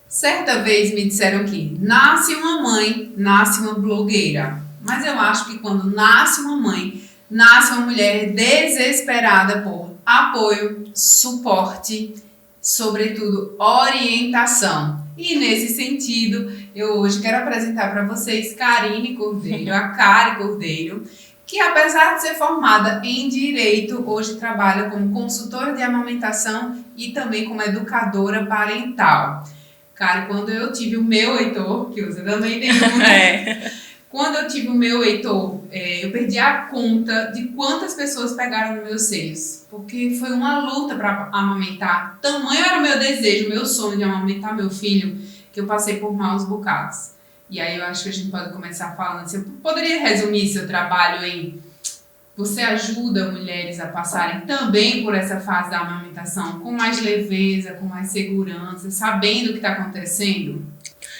Certa vez me disseram que nasce uma mãe, nasce uma blogueira. Mas eu acho que quando nasce uma mãe, nasce uma mulher desesperada por apoio, suporte, sobretudo orientação. E nesse sentido, eu hoje quero apresentar para vocês Karine Cordeiro, a Kari Cordeiro, que apesar de ser formada em Direito, hoje trabalha como consultora de amamentação e também como educadora parental. Cara, quando eu tive o meu Heitor, que você também tem um, Quando eu tive o meu Heitor, eu perdi a conta de quantas pessoas pegaram nos meus seios. Porque foi uma luta para amamentar. Tamanho era o meu desejo, meu sonho de amamentar meu filho, que eu passei por maus bocados. E aí eu acho que a gente pode começar falando assim, eu poderia resumir seu trabalho em... Você ajuda mulheres a passarem também por essa fase da amamentação com mais leveza, com mais segurança, sabendo o que está acontecendo?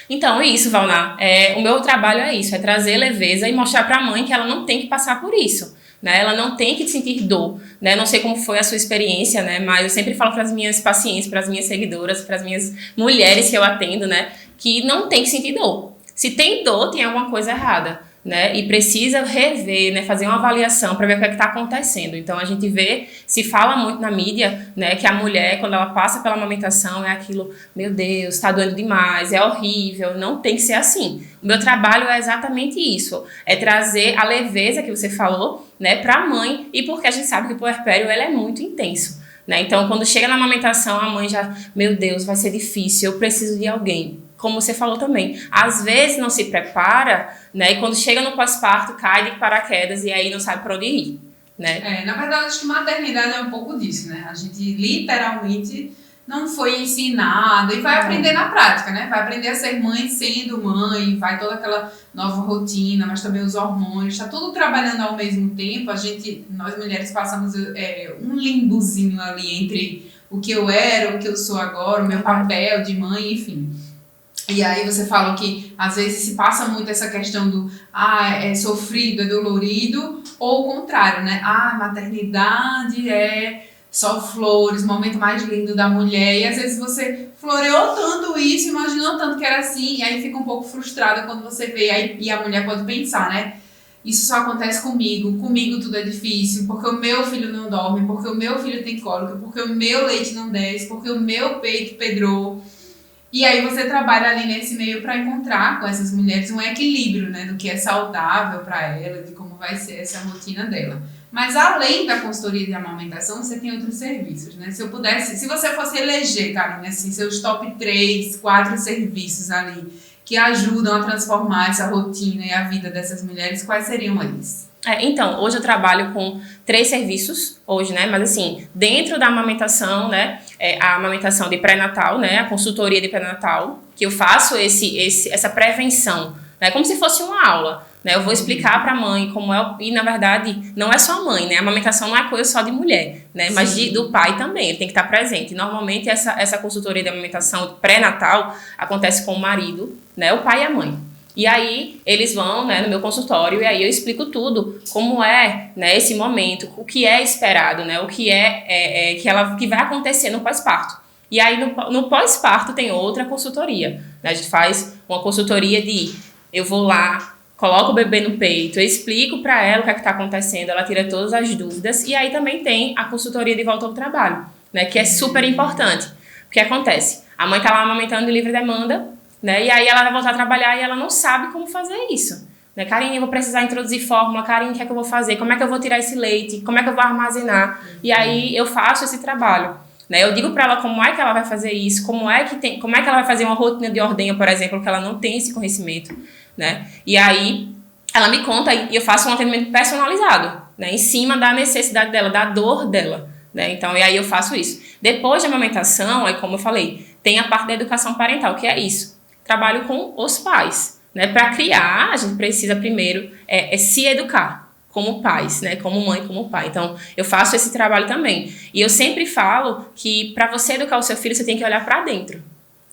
Então, isso, Valná. O meu trabalho é isso, é trazer leveza e mostrar para a mãe que ela não tem que passar por isso, né? Ela não tem que sentir dor, né? Não sei como foi a sua experiência, né? Mas eu sempre falo para as minhas pacientes, para as minhas seguidoras, para as minhas mulheres que eu atendo, né? Que não tem que sentir dor. Se tem dor, tem alguma coisa errada, né? E precisa rever, né? Fazer uma avaliação para ver o que está acontecendo. Então a gente vê, se fala muito na mídia, né? Que a mulher, quando ela passa pela amamentação, é aquilo, meu Deus, está doendo demais, é horrível. Não tem que ser assim. O meu trabalho é exatamente isso, é trazer a leveza que você falou, né? Para a mãe, e porque a gente sabe que o puerpério ele é muito intenso, né? Então quando chega na amamentação, a mãe já, meu Deus, vai ser difícil, eu preciso de alguém. Como você falou também, às vezes não se prepara, né? E quando chega no pós-parto, cai de paraquedas e aí não sabe para onde ir, né? Na verdade, acho que maternidade é um pouco disso, né? A gente literalmente não foi ensinado e vai aprender na prática, né? Vai aprender a ser mãe sendo mãe, vai toda aquela nova rotina, mas também os hormônios, tá tudo trabalhando ao mesmo tempo. Nós mulheres passamos um limbozinho ali entre o que eu era, o que eu sou agora, o meu papel de mãe, enfim. E aí você falou que às vezes se passa muito essa questão do é sofrido, é dolorido, ou o contrário, né? Maternidade é só flores, momento mais lindo da mulher, e às vezes você floreou tanto isso, imaginou tanto que era assim, e aí fica um pouco frustrada quando você vê, e a mulher pode pensar, né? Isso só acontece comigo tudo é difícil, porque o meu filho não dorme, porque o meu filho tem cólica, porque o meu leite não desce, porque o meu peito pedrou. E aí você trabalha ali nesse meio para encontrar com essas mulheres um equilíbrio, né, do que é saudável para ela, de como vai ser essa rotina dela. Mas além da consultoria de amamentação, você tem outros serviços, né? Se você fosse eleger, Karine, assim, seus top 3, 4 serviços ali que ajudam a transformar essa rotina e a vida dessas mulheres, quais seriam eles? Então, hoje eu trabalho com 3 serviços, hoje, né? Mas assim, dentro da amamentação, né? A amamentação de pré-natal, né? A consultoria de pré-natal, que eu faço essa prevenção, né? Como se fosse uma aula, né? Eu vou explicar para a mãe como é, e na verdade não é só a mãe, né? A amamentação não é coisa só de mulher, né? Mas do pai também, ele tem que estar presente. Normalmente essa consultoria de amamentação pré-natal acontece com o marido, né? O pai e a mãe. E aí eles vão, né, no meu consultório e aí eu explico tudo, como é, né, esse momento, o que é esperado, né, o que que vai acontecer no pós-parto. E aí no pós-parto tem outra consultoria, né, a gente faz uma consultoria eu vou lá, coloco o bebê no peito, eu explico para ela o que é que está acontecendo, ela tira todas as dúvidas e aí também tem a consultoria de volta ao trabalho, né, que é super importante. O que acontece? A mãe está lá amamentando de livre demanda, né? E aí ela vai voltar a trabalhar e ela não sabe como fazer isso, né? Karine, eu vou precisar introduzir fórmula, Karine, o que é que eu vou fazer? Como é que eu vou tirar esse leite? Como é que eu vou armazenar? E aí eu faço esse trabalho, né? Eu digo para ela como é que ela vai fazer isso, como é que ela vai fazer uma rotina de ordenha, por exemplo, que ela não tem esse conhecimento, né? E aí ela me conta e eu faço um atendimento personalizado, né? Em cima da necessidade dela, da dor dela, né? Então, e aí eu faço isso. Depois da amamentação, aí como eu falei, tem a parte da educação parental, que é isso. Trabalho com os pais, né? Para criar, a gente precisa primeiro se educar como pais, né? Como mãe, como pai. Então, eu faço esse trabalho também. E eu sempre falo que para você educar o seu filho, você tem que olhar para dentro,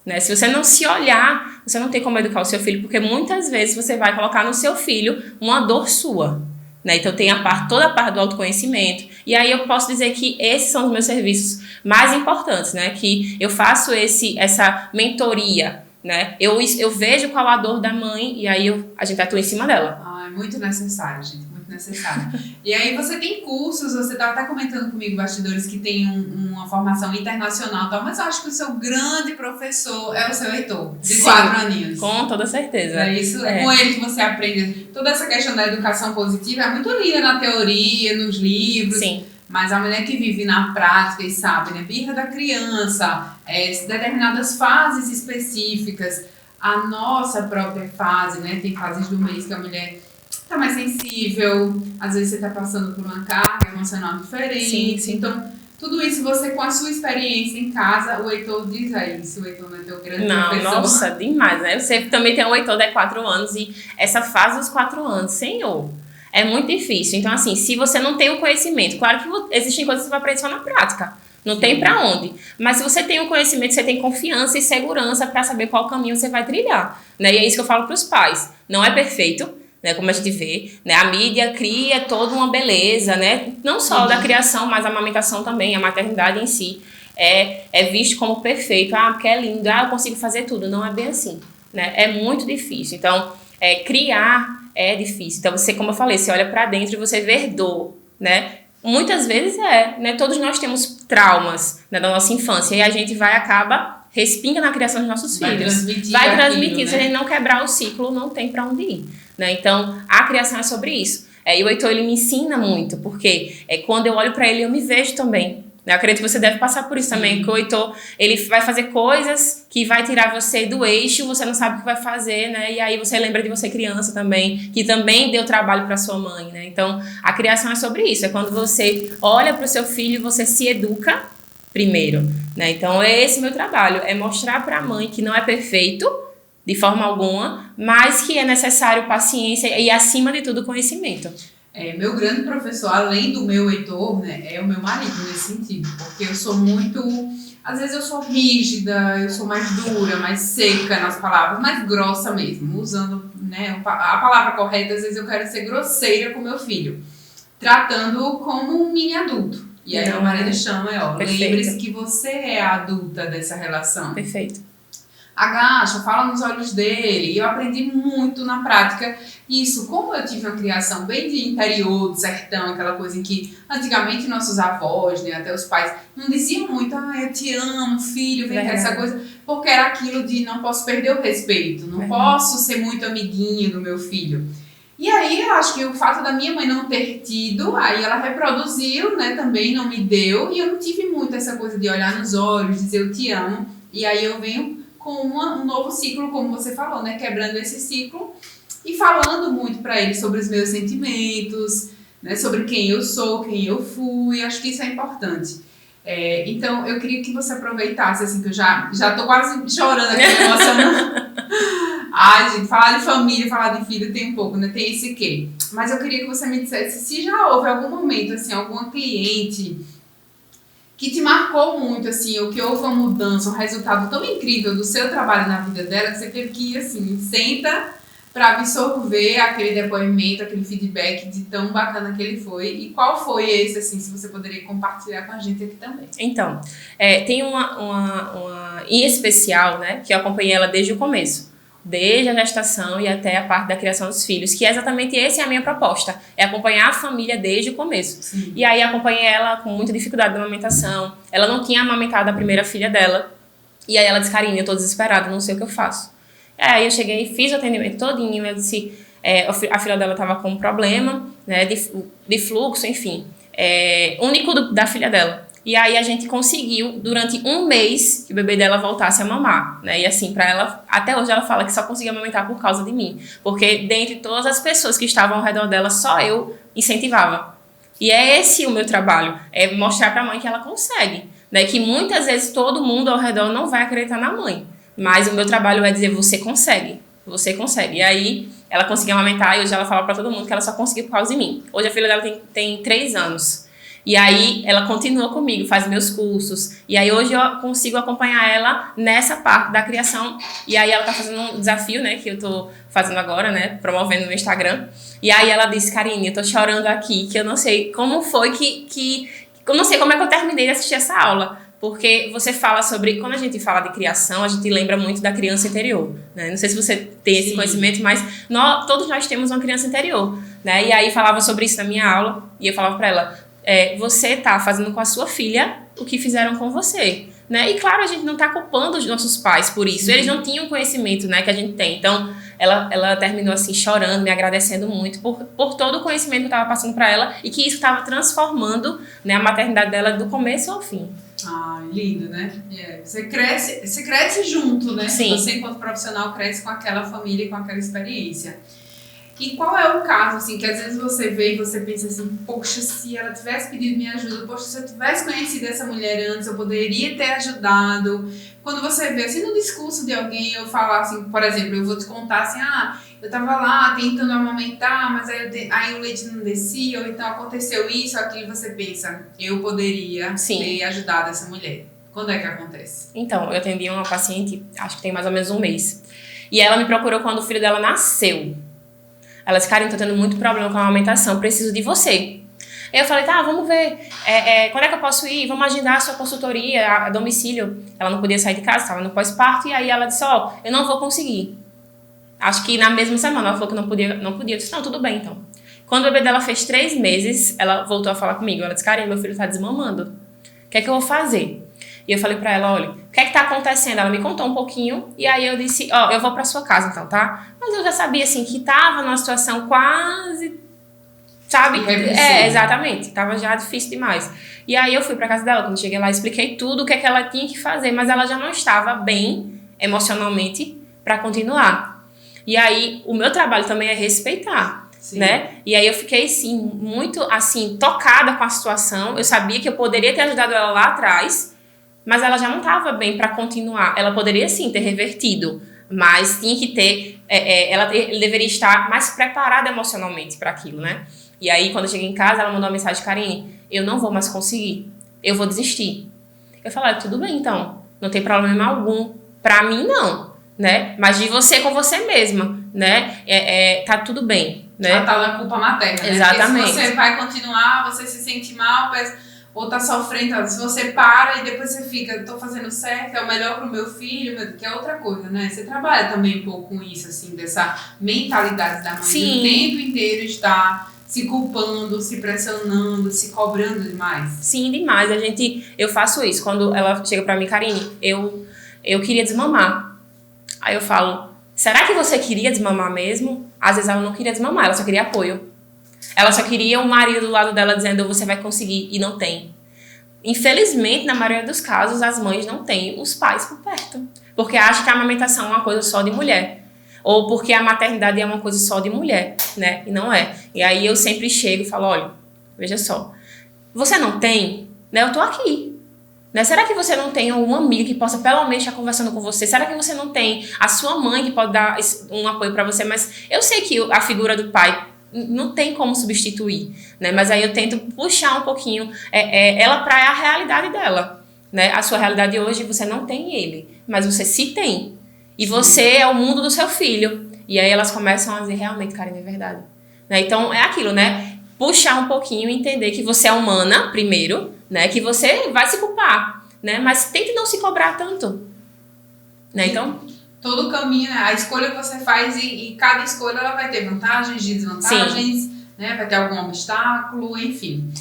né? Se você não se olhar, você não tem como educar o seu filho, porque muitas vezes você vai colocar no seu filho uma dor sua, né? Então, tem toda a parte do autoconhecimento. E aí eu posso dizer que esses são os meus serviços mais importantes, né? Que eu faço essa mentoria, né? Eu vejo qual a dor da mãe e aí a gente atua em cima dela. É muito necessário, gente, muito necessário. E aí você tem cursos, você estava até comentando comigo, bastidores, que tem uma formação internacional e tal, mas eu acho que o seu grande professor é o seu Heitor, de 4 aninhos. Com toda certeza. É isso, é com ele que você aprende. Toda essa questão da educação positiva é muito linda na teoria, nos livros. Sim. Mas a mulher que vive na prática e sabe, né, birra da criança, determinadas fases específicas, a nossa própria fase, né, tem fases do mês que a mulher tá mais sensível, às vezes você tá passando por uma carga emocional diferente, sim. Então tudo isso você com a sua experiência em casa, o Heitor diz aí, se o Heitor não é teu grande professor. Nossa, demais, né, você também tem o Heitor de 4 anos e essa fase dos 4 anos, Senhor, é muito difícil. Então, assim, se você não tem o conhecimento, claro que existem coisas que você vai aprender só na prática. Não tem pra onde. Mas se você tem o conhecimento, você tem confiança e segurança para saber qual caminho você vai trilhar. Né? E é isso que eu falo pros pais. Não é perfeito, né? Como a gente vê. Né? A mídia cria toda uma beleza, né? Não só da criação, mas a amamentação também, a maternidade em si. É visto como perfeito. Porque é lindo. Eu consigo fazer tudo. Não é bem assim. Né? É muito difícil. Então, criar é difícil. Então, você, como eu falei, você olha pra dentro e você vê dor, né? Muitas vezes né? Todos nós temos traumas, né, da nossa infância e a gente acaba respinga na criação dos nossos filhos. Vai transmitir. Né? Se a gente não quebrar o ciclo, não tem pra onde ir, né? Então, a criação é sobre isso. E o Heitor, ele me ensina muito, porque quando eu olho pra ele, eu me vejo também. Eu acredito que você deve passar por isso também, que o Heitor, ele vai fazer coisas que vai tirar você do eixo, você não sabe o que vai fazer, né? E aí você lembra de você criança também, que também deu trabalho para sua mãe, né? Então, a criação é sobre isso, é quando você olha para o seu filho e você se educa primeiro, né? Então, é esse meu trabalho, é mostrar para a mãe que não é perfeito, de forma alguma, mas que é necessário paciência e, acima de tudo, conhecimento. Meu grande professor, além do meu Heitor, né, é o meu marido nesse sentido, porque eu sou muito, às vezes eu sou rígida, eu sou mais dura, mais seca nas palavras, mais grossa mesmo, usando, né, a palavra correta, às vezes eu quero ser grosseira com meu filho, tratando-o como um mini adulto. E aí meu marido chama, lembre-se que você é a adulta dessa relação. Perfeito. Agacha, fala nos olhos dele. E eu aprendi muito na prática isso. Como eu tive uma criação bem de interior, de sertão, aquela coisa em que antigamente nossos avós, né, até os pais, não diziam muito, eu te amo, filho, vem cá, essa coisa, porque era aquilo de não posso perder o respeito, não posso ser muito amiguinho do meu filho. E aí eu acho que o fato da minha mãe não ter tido, aí ela reproduziu, né, também não me deu, e eu não tive muito essa coisa de olhar nos olhos, dizer eu te amo, e aí eu venho com um novo ciclo, como você falou, né? Quebrando esse ciclo e falando muito para ele sobre os meus sentimentos, né? Sobre quem eu sou, quem eu fui. Acho que isso é importante. Então, eu queria que você aproveitasse, assim, que eu já tô quase chorando aqui, emocionando. Ai, gente, falar de família, falar de filho tem um pouco, né? Tem esse quê. Mas eu queria que você me dissesse se já houve algum momento, assim, alguma cliente que te marcou muito, assim, ou que houve uma mudança, um resultado tão incrível do seu trabalho na vida dela, que você teve que ir, assim, senta para absorver aquele depoimento, aquele feedback de tão bacana que ele foi. E qual foi esse, assim, se você poderia compartilhar com a gente aqui também? Então, tem uma em especial, né, que eu acompanhei ela desde o começo. Desde a gestação e até a parte da criação dos filhos, que é exatamente essa a minha proposta, é acompanhar a família desde o começo. Sim. E aí acompanhei ela com muita dificuldade na amamentação, ela não tinha amamentado a primeira filha dela, e aí ela disse, Karine, eu tô desesperada, não sei o que eu faço. Aí eu cheguei, fiz o atendimento todinho, eu disse, a filha dela tava com um problema, né, de fluxo, enfim, único da filha dela. E aí a gente conseguiu, durante um mês, que o bebê dela voltasse a mamar, né? E assim, pra ela, até hoje ela fala que só conseguia amamentar por causa de mim. Porque dentre todas as pessoas que estavam ao redor dela, só eu incentivava. E é esse o meu trabalho, é mostrar pra mãe que ela consegue. Né? Que muitas vezes todo mundo ao redor não vai acreditar na mãe. Mas o meu trabalho é dizer, você consegue. Você consegue. E aí, ela conseguiu amamentar e hoje ela fala pra todo mundo que ela só conseguiu por causa de mim. Hoje a filha dela tem 3 anos. E aí, ela continua comigo, faz meus cursos. E aí, hoje eu consigo acompanhar ela nessa parte da criação. E aí, ela tá fazendo um desafio, né, que eu tô fazendo agora, né, promovendo no Instagram. E aí, ela disse, Karine, eu tô chorando aqui, que eu não sei como foi eu não sei como é que eu terminei de assistir essa aula. porque você fala sobre... Quando a gente fala de criação, a gente lembra muito da criança interior, né? Não sei se você tem esse conhecimento, mas todos nós temos uma criança interior, né? E aí falava sobre isso na minha aula, e eu falava para ela, você tá fazendo com a sua filha o que fizeram com você, né? E claro, a gente não tá culpando os nossos pais por isso. Eles não tinham o conhecimento, né, que a gente tem. Então, ela terminou assim, chorando, me agradecendo muito por todo o conhecimento que eu tava passando para ela e que isso estava transformando, né, a maternidade dela do começo ao fim. Ah, lindo, né? Você cresce junto, né? Sim. Você, enquanto profissional, cresce com aquela família e com aquela experiência. E qual é o caso, assim, que às vezes você vê e você pensa assim, poxa, se ela tivesse pedido minha ajuda, poxa, se eu tivesse conhecido essa mulher antes, eu poderia ter ajudado. Quando você vê, assim, no discurso de alguém, eu falar assim, por exemplo, eu vou te contar assim, eu tava lá tentando amamentar, mas aí o leite não descia, ou então aconteceu isso, aquilo, você pensa, eu poderia ter ajudado essa mulher. Quando é que acontece? Então, eu atendi uma paciente, acho que tem mais ou menos um mês, e ela me procurou quando o filho dela nasceu. Ela disse, Karine, tô tendo muito problema com a amamentação, preciso de você. Aí eu falei, tá, vamos ver, quando é que eu posso ir? Vamos agendar a sua consultoria a domicílio. Ela não podia sair de casa, estava no pós-parto, e aí ela disse, eu não vou conseguir. Acho que na mesma semana ela falou que não podia. Eu disse, não, tudo bem, então. Quando o bebê dela fez 3 meses, ela voltou a falar comigo. Ela disse, Karine, meu filho tá desmamando. O que é que eu vou fazer? E eu falei pra ela, olha, o que é que tá acontecendo? Ela me contou um pouquinho, e aí eu disse, eu vou pra sua casa então, tá? Mas eu já sabia, assim, que tava numa situação quase, sabe? Exatamente, tava já difícil demais. E aí eu fui pra casa dela, quando cheguei lá, expliquei tudo o que é que ela tinha que fazer, mas ela já não estava bem emocionalmente pra continuar. E aí, o meu trabalho também é respeitar. Sim. Né? E aí eu fiquei, sim, muito, assim, tocada com a situação. Eu sabia que eu poderia ter ajudado ela lá atrás, mas ela já não estava bem para continuar. Ela poderia, sim, ter revertido, mas tinha que ter... ela deveria estar mais preparada emocionalmente para aquilo, né? E aí, quando eu cheguei em casa, ela mandou uma mensagem, Karine, eu não vou mais conseguir. Eu vou desistir. Eu falei, tudo bem, então. Não tem problema algum. Para mim, não. Né? Mas de você com você mesma, né? Tá tudo bem, né? A tal da culpa materna, né? Exatamente. Porque se você vai continuar, você se sente mal, ou tá sofrendo, se você para e depois você fica, tô fazendo certo, é o melhor pro meu filho, que é outra coisa, né? Você trabalha também um pouco com isso, assim, dessa mentalidade da mãe, Sim. O tempo inteiro está se culpando, se pressionando, se cobrando demais. Sim, demais. Eu faço isso. Quando ela chega pra mim, Karine, eu queria desmamar. Aí eu falo, será que você queria desmamar mesmo? Às vezes ela não queria desmamar, ela só queria apoio. Ela só queria um marido do lado dela dizendo, você vai conseguir, e não tem. Infelizmente, na maioria dos casos, as mães não têm os pais por perto. Porque acham que a amamentação é uma coisa só de mulher. Ou porque a maternidade é uma coisa só de mulher, né? E não é. E aí eu sempre chego e falo, olha, veja só, você não tem, né? Eu tô aqui. Né? Será que você não tem um amigo que possa pelo menos estar conversando com você? Será que você não tem a sua mãe que pode dar um apoio para você? Mas eu sei que a figura do pai não tem como substituir, né? Mas aí eu tento puxar um pouquinho ela para a realidade dela, né? A sua realidade hoje, você não tem ele, mas você se tem. E você é o mundo do seu filho. E aí elas começam a dizer, realmente, Karine, é verdade. Né? Então é aquilo, né? Puxar um pouquinho e entender que você é humana, primeiro, né? Que você vai se culpar, né? Mas tente não se cobrar tanto, né? Então... todo o caminho, a escolha que você faz e cada escolha ela vai ter vantagens, desvantagens, sim, né? Vai ter algum obstáculo, enfim.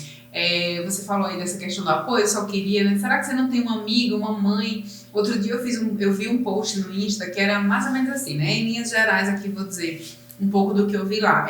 Você falou aí dessa questão do apoio, eu só queria, né? Será que você não tem uma amiga, uma mãe? Outro dia eu vi um post no Insta que era mais ou menos assim, né? Em linhas gerais aqui vou dizer um pouco do que eu vi lá.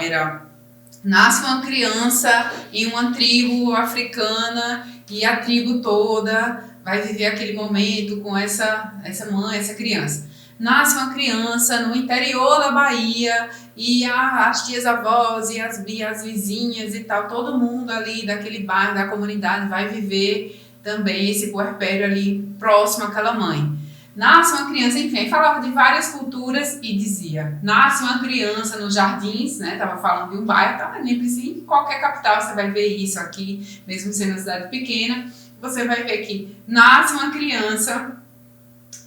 Nasce uma criança em uma tribo africana e a tribo toda vai viver aquele momento com essa mãe, essa criança. Nasce uma criança no interior da Bahia e as tias-avós e as vizinhas e tal, todo mundo ali daquele bairro, da comunidade vai viver também esse puerpério ali próximo àquela mãe. Nasce uma criança, enfim, falava de várias culturas e dizia, nasce uma criança nos Jardins, né, tava falando de um bairro, tá, nem precisa, em qualquer capital você vai ver isso aqui, mesmo sendo uma cidade pequena, você vai ver que nasce uma criança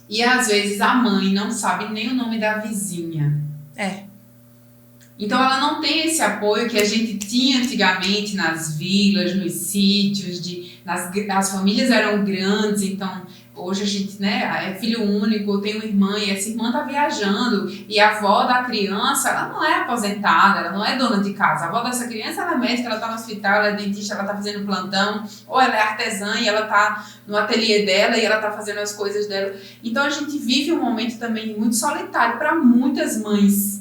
e às vezes a mãe não sabe nem o nome da vizinha. Então ela não tem esse apoio que a gente tinha antigamente nas vilas, nos sítios, as famílias eram grandes, então hoje a gente, né, é filho único, tem uma irmã e essa irmã tá viajando e a avó da criança, ela não é aposentada, ela não é dona de casa. A avó dessa criança, ela é médica, ela tá no hospital, ela é dentista, ela tá fazendo plantão, ou ela é artesã e ela tá no ateliê dela e ela tá fazendo as coisas dela. Então a gente vive um momento também muito solitário para muitas mães.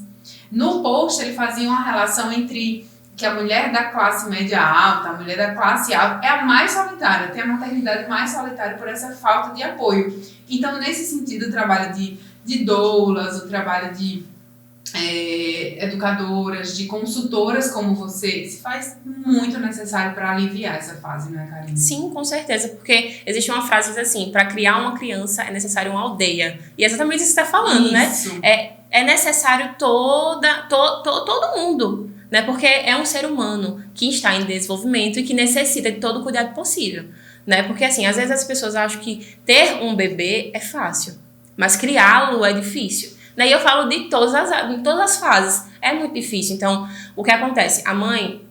No post ele fazia uma relação entre que a mulher da classe média alta, a mulher da classe alta é a mais solitária, tem a maternidade mais solitária por essa falta de apoio. Então, nesse sentido, o trabalho de doulas, o trabalho de educadoras, de consultoras como você, se faz muito necessário para aliviar essa fase, não é, Karine? Sim, com certeza, porque existe uma frase que diz assim, para criar uma criança é necessário uma aldeia. E é exatamente isso que você está falando, isso. Né? É necessário todo mundo, né? Porque é um ser humano que está em desenvolvimento e que necessita de todo o cuidado possível, né? Porque assim, às vezes as pessoas acham que ter um bebê é fácil, mas criá-lo é difícil, né? E eu falo de todas as fases, é muito difícil. Então, o que acontece? A mãe,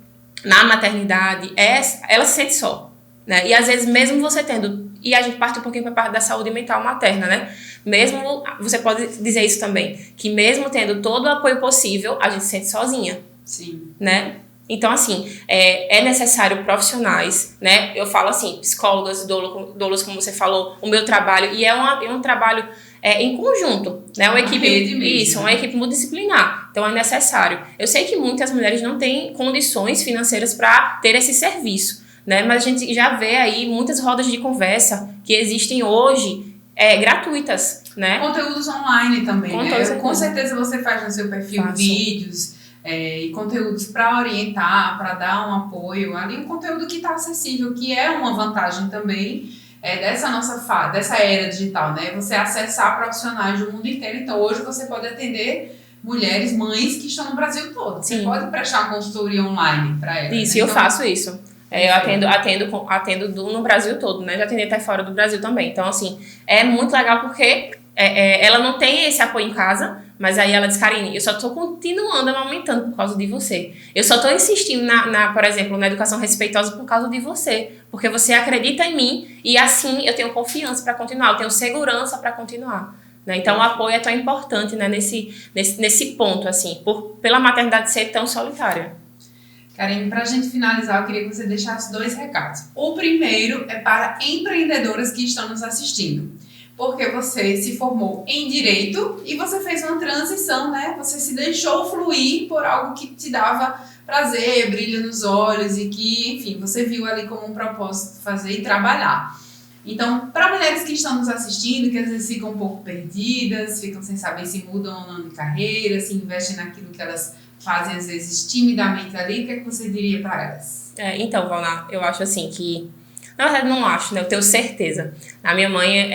na maternidade, ela se sente só, né? E às vezes mesmo você tendo, e a gente parte um pouquinho para a parte da saúde mental materna, né? Mesmo, você pode dizer isso também, que mesmo tendo todo o apoio possível, a gente se sente sozinha. Sim. Né? Então, assim, é necessário profissionais, né? Eu falo assim, psicólogas, doulas, como você falou, o meu trabalho, e é um trabalho em conjunto, né? Uma equipe, isso, uma equipe multidisciplinar. Então, é necessário. Eu sei que muitas mulheres não têm condições financeiras para ter esse serviço, né? Mas a gente já vê aí muitas rodas de conversa que existem hoje, gratuitas, né? Conteúdos online também, né? Com certeza você faz no seu perfil vídeos e conteúdos para orientar, para dar um apoio. Ali um conteúdo que está acessível, que é uma vantagem também dessa era digital, né? Você acessar profissionais do mundo inteiro. Então hoje você pode atender mulheres, mães que estão no Brasil todo. Você pode prestar uma consultoria online para elas. Isso, né? Eu faço isso. Eu atendo no Brasil todo, né? Já atendi até fora do Brasil também. Então, assim, é muito legal porque ela não tem esse apoio em casa, mas aí ela diz, Karine, eu só tô continuando amamentando por causa de você. Eu só tô insistindo, por exemplo, na educação respeitosa por causa de você. Porque você acredita em mim e assim eu tenho confiança para continuar, eu tenho segurança para continuar. Né? Então, o apoio é tão importante, né, nesse ponto, assim, pela maternidade ser tão solitária. Karine, para a gente finalizar, eu queria que você deixasse 2 recados. O primeiro é para empreendedoras que estão nos assistindo. Porque você se formou em Direito e você fez uma transição, né? Você se deixou fluir por algo que te dava prazer, brilho nos olhos e que, enfim, você viu ali como um propósito fazer e trabalhar. Então, para mulheres que estão nos assistindo, que às vezes ficam um pouco perdidas, ficam sem saber se mudam ou não de carreira, se investem naquilo que elas fazem às vezes timidamente ali, o que é que você diria para elas? Então, Valna, eu acho assim que... Na verdade, não acho, né? Eu tenho certeza. A minha mãe,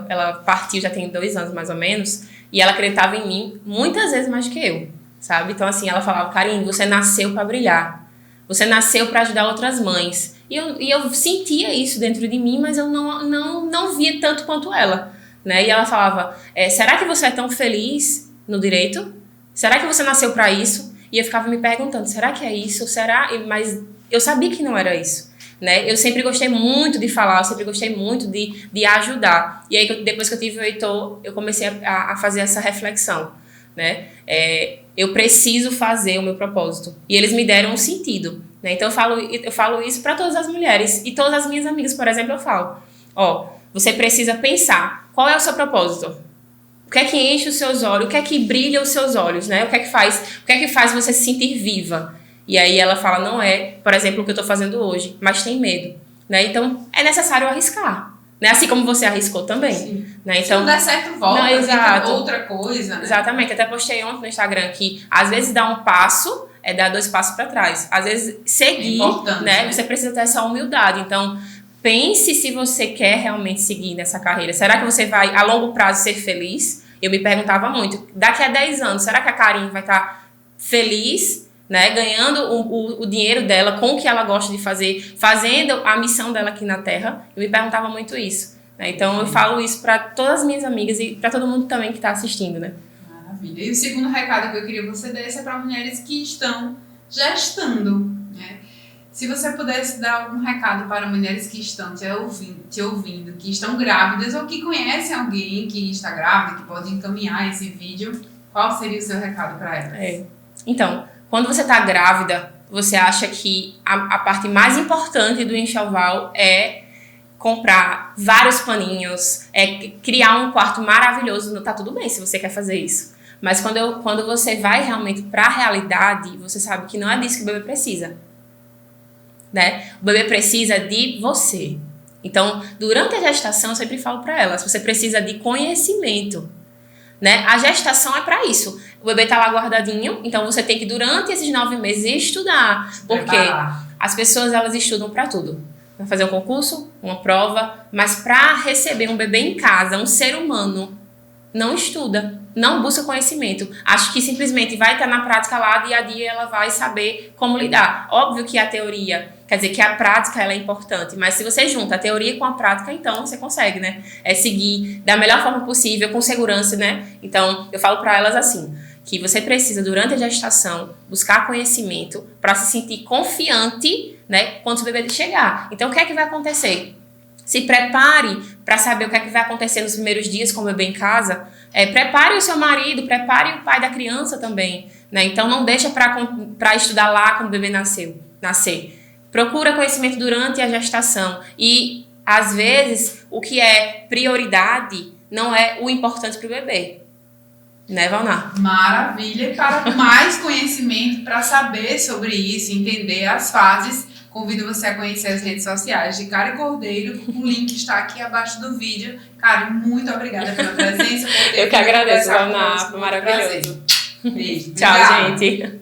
ela partiu já tem 2 anos, mais ou menos, e ela acreditava em mim muitas vezes mais que eu, sabe? Então, assim, ela falava, Karine, você nasceu para brilhar. Você nasceu para ajudar outras mães. E eu sentia isso dentro de mim, mas eu não via tanto quanto ela, né? E ela falava, será que você é tão feliz no direito? Será que você nasceu para isso? E eu ficava me perguntando, será que é isso? Será? Mas eu sabia que não era isso. Né? Eu sempre gostei muito de falar, eu sempre gostei muito de ajudar. E aí, depois que eu tive o Heitor, eu comecei a fazer essa reflexão. Né? Eu preciso fazer o meu propósito. E eles me deram um sentido. Né? Então, eu falo isso para todas as mulheres. E todas as minhas amigas, por exemplo, eu falo. Você precisa pensar, qual é o seu propósito? O que é que enche os seus olhos? O que é que brilha os seus olhos? Né? O que é que faz você se sentir viva? E aí ela fala, não é, por exemplo, o que eu estou fazendo hoje, mas tem medo. Né? Então, é necessário arriscar. Né? Assim como você arriscou também. Sim. Né? Então, se não der certo, volta, exato. Outra coisa. Né? Exatamente. Até postei ontem no Instagram que, às vezes, dar um passo é dar 2 passos para trás. Às vezes, seguir, né? Você precisa ter essa humildade. Então, pense se você quer realmente seguir nessa carreira. Será que você vai, a longo prazo, ser feliz? Eu me perguntava muito. Daqui a 10 anos, será que a Karine vai estar feliz, né, ganhando o dinheiro dela com o que ela gosta de fazer, fazendo a missão dela aqui na Terra? Eu me perguntava muito isso. Né? Então, eu falo isso para todas as minhas amigas e para todo mundo também que está assistindo. Né? Maravilha. E o segundo recado que eu queria que você desse é para mulheres que estão gestando, né? Se você pudesse dar algum recado para mulheres que estão te ouvindo, que estão grávidas ou que conhecem alguém que está grávida, que pode encaminhar esse vídeo, qual seria o seu recado para elas? Então, quando você está grávida, você acha que a parte mais importante do enxoval é comprar vários paninhos, criar um quarto maravilhoso. Tá tudo bem se você quer fazer isso. Mas quando você vai realmente para a realidade, você sabe que não é disso que o bebê precisa. Né? O bebê precisa de você. Então, durante a gestação, eu sempre falo para elas, você precisa de conhecimento. Né? A gestação é para isso. O bebê tá lá guardadinho, então você tem que, durante esses 9 meses, estudar. Porque as pessoas, elas estudam para tudo. Vai fazer um concurso, uma prova, mas para receber um bebê em casa, um ser humano, não estuda, não busca conhecimento. Acho que simplesmente vai estar na prática lá, dia a dia ela vai saber como lidar. Óbvio que a teoria, quer dizer que a prática ela é importante, mas se você junta a teoria com a prática, então você consegue, né? Seguir da melhor forma possível, com segurança, né? Então, eu falo para elas assim, que você precisa, durante a gestação, buscar conhecimento para se sentir confiante, né, quando o bebê chegar. Então, o que é que vai acontecer? Se prepare para saber o que é que vai acontecer nos primeiros dias com o bebê em casa. Prepare o seu marido, prepare o pai da criança também. Né? Então, não deixa para estudar lá quando o bebê nascer. Procura conhecimento durante a gestação. E, às vezes, o que é prioridade não é o importante para o bebê. Né, Valnar? Maravilha. E para mais conhecimento, para saber sobre isso, entender as fases, convido você a conhecer as redes sociais de Karen Cordeiro. O link está aqui abaixo do vídeo. Karen, muito obrigada pela presença. Eu que agradeço, Valnar. Foi maravilhoso. Beijo. Tchau, gente.